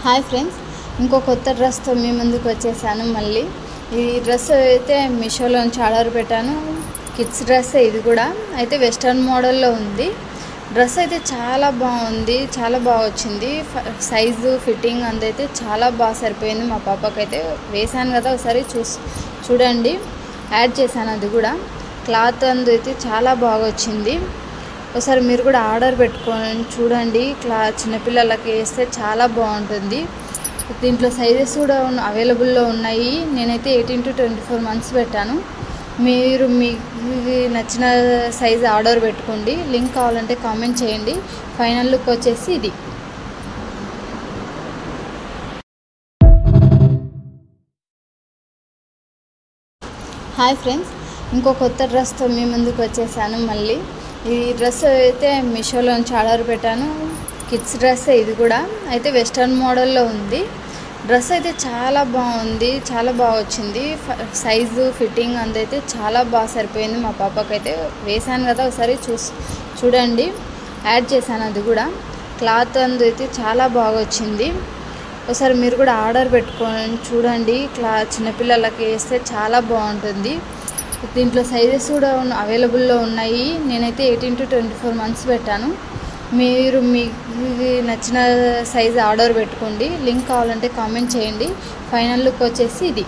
Hi friends, ఇంకో కొత్త డ్రెస్తో మీ ముందుకు వచ్చేసాను. మళ్ళీ ఈ డ్రెస్ అయితే మీషోలో నుంచి ఆర్డర్ పెట్టాను. కిడ్స్ డ్రెస్ ఇది కూడా అయితే వెస్ట్రన్ మోడల్లో ఉంది. డ్రెస్ అయితే చాలా బాగుంది, చాలా బాగా వచ్చింది. సైజు ఫిట్టింగ్ అందైతే చాలా బాగా సరిపోయింది. మా పాపకైతే వేసాను కదా, ఒకసారి చూడండి, యాడ్ చేశాను. అది కూడా క్లాత్ అయితే చాలా బాగా వచ్చింది. ఒకసారి మీరు కూడా ఆర్డర్ పెట్టుకొని చూడండి. చిన్నపిల్లలకి వేస్తే చాలా బాగుంటుంది. దీంట్లో సైజెస్ కూడా అవైలబుల్లో ఉన్నాయి. నేనైతే 18 to 24 months పెట్టాను. మీరు మీకు నచ్చిన సైజ్ ఆర్డర్ పెట్టుకోండి. లింక్ కావాలంటే కామెంట్ చేయండి. ఫైనల్ లుక్ వచ్చేసి ఇది. హాయ్ ఫ్రెండ్స్, ఇంకో కొత్త డ్రెస్తో మీ ముందుకు వచ్చేసాను. మళ్ళీ ఈ డ్రెస్ అయితే మీషోలో నుంచి ఆర్డర్ పెట్టాను. కిడ్స్ డ్రెస్ ఇది కూడా అయితే వెస్ట్రన్ మోడల్లో ఉంది. డ్రెస్ అయితే చాలా బాగుంది, చాలా బాగా వచ్చింది. సైజు ఫిట్టింగ్ అందైతే చాలా బాగా సరిపోయింది. మా పాపకైతే వేసాను కదా, ఒకసారి చూడండి, యాడ్ చేశాను. అది కూడా క్లాత్ అయితే చాలా బాగా వచ్చింది. ఒకసారి మీరు కూడా ఆర్డర్ పెట్టుకొని చూడండి. చిన్నపిల్లలకి వేస్తే చాలా బాగుంటుంది. దీంట్లో సైజెస్ కూడా అవైలబుల్లో ఉన్నాయి. నేనైతే 18 to 24 months పెట్టాను. మీరు మీకు నచ్చిన సైజ్ ఆర్డర్ పెట్టుకోండి. లింక్ కావాలంటే కామెంట్ చేయండి. ఫైనల్ లుక్ వచ్చేసి ఇది.